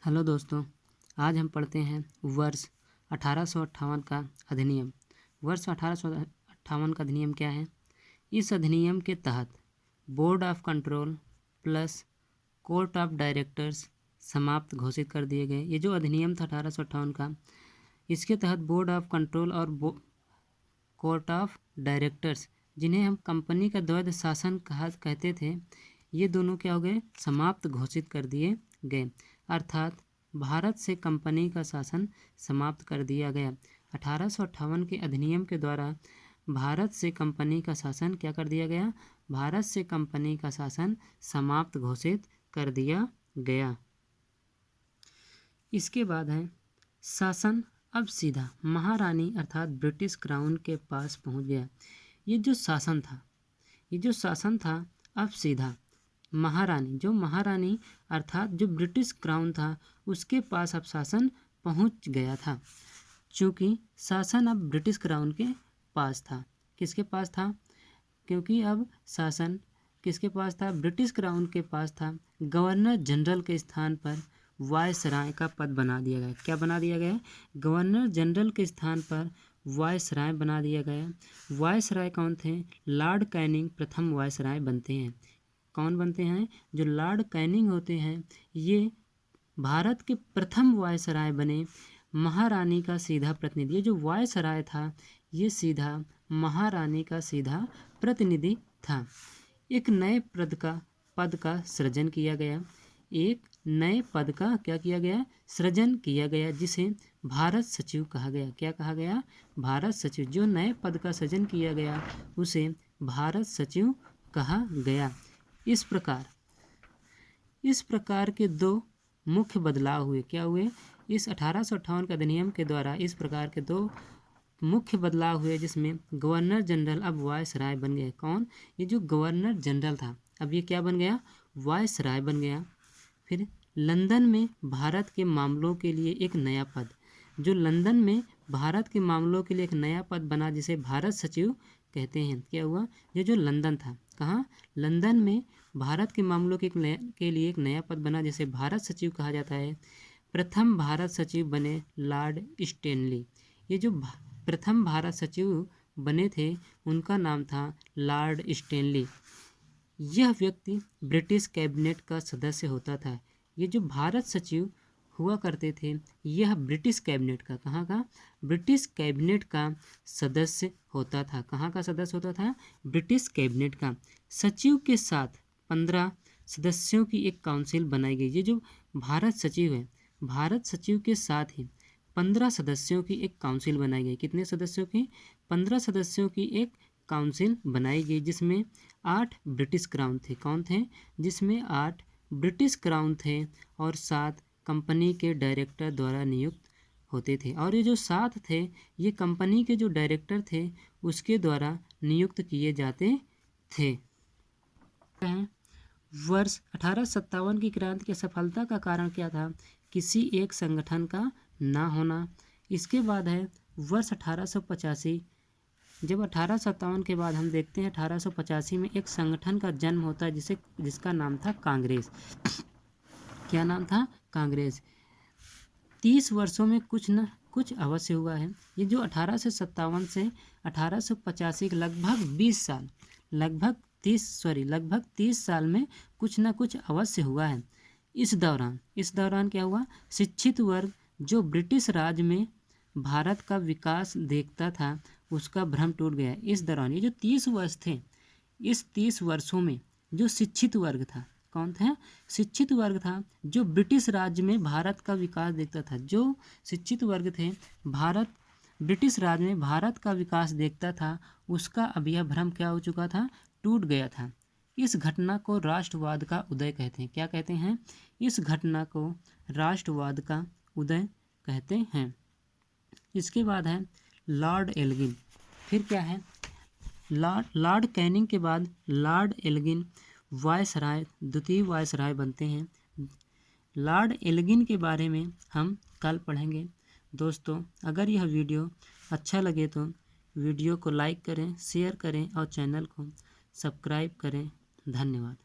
Hello दोस्तों, आज हम पढ़ते हैं वर्ष 1858 का अधिनियम। वर्ष 1858 का अधिनियम क्या है? इस अधिनियम के तहत board of control plus court of directors समाप्त घोषित कर दिए गए। ये जो अधिनियम था 1858 का, इसके तहत बोर्ड ऑफ कंट्रोल और कोर्ट ऑफ डायरेक्टर्स, जिन्हें हम कंपनी का द्वैध शासन कहते थे, ये दोनों क्या हो गए? समाप्त घोषित कर दिए गए। अर्थात भारत से कंपनी का शासन समाप्त कर दिया गया। 1858 के अधिनियम के द्वारा भारत से कंपनी का शासन क्या कर दिया गया? भारत से कंपनी का शासन समाप्त घोषित कर दिया गया। इसके बाद है शासन अब सीधा महारानी अर्थात ब्रिटिश क्राउन के पास पहुंच गया। ये जो शासन था अब सीधा महारानी, जो महारानी अर्थात जो ब्रिटिश क्राउन था, उसके पास अब शासन पहुंच गया था। चूँकि शासन अब ब्रिटिश क्राउन के पास था। किसके पास था? क्योंकि अब शासन किसके पास था? ब्रिटिश क्राउन के पास था। गवर्नर जनरल के स्थान पर वायसराय का पद बना दिया गया। क्या बना दिया गया? गवर्नर जनरल के स्थान पर वायसराय बना दिया गया। वायसराय कौन थे? लॉर्ड कैनिंग प्रथम वायसराय बनते हैं। कौन बनते हैं? जो लॉर्ड कैनिंग होते हैं, ये भारत के प्रथम वायसराय बने। महारानी का सीधा प्रतिनिधि, ये जो वायसराय था, ये सीधा महारानी का सीधा प्रतिनिधि था। एक नए पद का सृजन किया गया। एक नए पद का क्या किया गया? सृजन किया गया, जिसे भारत सचिव कहा गया। क्या कहा गया? भारत सचिव। जो नए पद का सृजन किया गया उसे भारत सचिव कहा गया। इस प्रकार के दो मुख्य बदलाव हुए। क्या हुए? इस 1858 के अधिनियम के द्वारा इस प्रकार के दो मुख्य बदलाव हुए, जिसमें गवर्नर जनरल अब वायसराय बन गए। कौन? ये जो गवर्नर जनरल था, अब ये क्या बन गया? वायसराय बन गया। फिर लंदन में भारत के मामलों के लिए एक नया पद, जो लंदन में भारत के मामलों के लिए एक नया पद बना, जिसे भारत सचिव कहते हैं। क्या हुआ? ये जो लंदन था, कहाँ? लंदन में भारत के मामलों के लिए एक नया पद बना, जिसे भारत सचिव कहा जाता है। प्रथम भारत सचिव बने लॉर्ड स्टैनली। ये जो प्रथम भारत सचिव बने थे, उनका नाम था लॉर्ड स्टैनली। यह व्यक्ति ब्रिटिश कैबिनेट का सदस्य होता था। ये जो भारत सचिव हुआ करते थे, यह ब्रिटिश कैबिनेट का, कहाँ का? ब्रिटिश कैबिनेट का सदस्य होता था। कहाँ का सदस्य होता था? ब्रिटिश कैबिनेट का। सचिव के साथ 15 सदस्यों की एक काउंसिल बनाई गई। ये जो भारत सचिव है, भारत सचिव के साथ ही 15 सदस्यों की एक काउंसिल बनाई गई। कितने सदस्यों की? 15 सदस्यों की एक काउंसिल बनाई गई, जिसमें 8 ब्रिटिश क्राउन थे। कौन थे? जिसमें 8 ब्रिटिश क्राउन थे और 7 कंपनी के डायरेक्टर द्वारा नियुक्त होते थे। और ये जो 7 थे, ये कंपनी के जो डायरेक्टर थे, उसके द्वारा नियुक्त किए जाते थे। वर्ष 1857 की क्रांति की सफलता का कारण क्या था? किसी एक संगठन का ना होना। इसके बाद है वर्ष 1885। जब 1857 के बाद हम देखते हैं 1885 में एक संगठन का जन्म होता है, जिसका नाम था कांग्रेस। क्या नाम था? कांग्रेस। 30 वर्षों में कुछ न कुछ अवश्य हुआ है। ये जो 1857 से 1885 के लगभग 20 साल, लगभग 30 साल में कुछ न कुछ अवश्य हुआ है। इस दौरान क्या हुआ? शिक्षित वर्ग जो ब्रिटिश राज में भारत का विकास देखता था, उसका भ्रम टूट गया। इस दौरान ये जो 30 वर्ष थे, इस 30 वर्षों में जो शिक्षित वर्ग था, कौन था? शिक्षित वर्ग था, जो ब्रिटिश राज्य में भारत का विकास देखता था। जो शिक्षित वर्ग थे, ब्रिटिश राज में भारत का विकास देखता था, उसका अब यह भ्रम क्या हो चुका था? टूट गया था। इस घटना को राष्ट्रवाद का उदय कहते हैं। क्या कहते हैं? इस घटना को राष्ट्रवाद का उदय कहते हैं। इसके बाद है लॉर्ड एल्गिन। फिर क्या है? लॉर्ड कैनिंग के बाद लॉर्ड एल्गिन वायसराय, द्वितीय वायसराय बनते हैं। लॉर्ड एल्गिन के बारे में हम कल पढ़ेंगे। दोस्तों, अगर यह वीडियो अच्छा लगे तो वीडियो को लाइक करें, शेयर करें और चैनल को सब्सक्राइब करें। धन्यवाद।